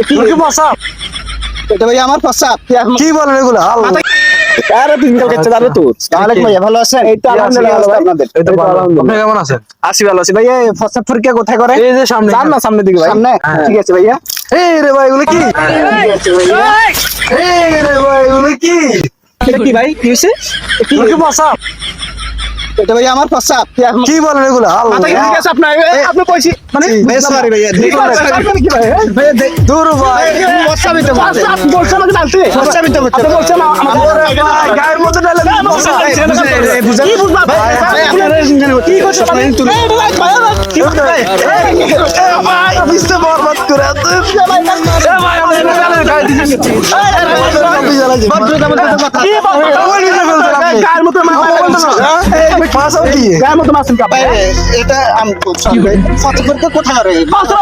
কি প্রস্রাব? এটা ভাই আমার প্রস্রাব। কি বলেন এগুলো? আরে দিনকাল কেটে যাবে তো। ওয়ালাইকুম ভাইয়া, ভালো আছেন? এই তো আলহামদুলিল্লাহ ভালো। আপনাদের এই তো ভালো। আপনি কেমন আছেন? আসি ভালো আছি ভাইয়া। প্রস্রাব পরীক্ষা কোথায় করে? এই যে সামনে। যান না সামনের দিকে ভাই। সামনে? ঠিক আছে ভাইয়া। এই রে ভাই এগুলো কি? ঠিক আছে ভাইয়া। এই রে ভাই এগুলো কি? এটা কি ভাই? কি হইছে? কি প্রস্রাব? এটা ভাই আমার প্রস্রাব। কি বলেন এগুলো? মাথা কি ঠিক আছে আপনার? আপনি কইছি মানে সরি ভাইয়া। কি ভাই? ভাইয়া দূর ভাই। প্রস্রাবই তো বলছেন। আপনি বলছেন আমাকে ডালতে। প্রস্রাবই তো বলছেন। আপনি বলছেন ওরে ভাই গায়ের মধ্যে ডালে কি বুঝবা ভাই? কি করছ মানে তুমি? কি করছ ভাই? ভাই বুঝতে বরবাদ করে আছে। ভাই আমি গালে গায়ে দিয়েছি। কি গায়ের মতো পাঁচও কি? গায়ের মতো মাসুল কাপ এটা আমি কোথায় রে মাসুল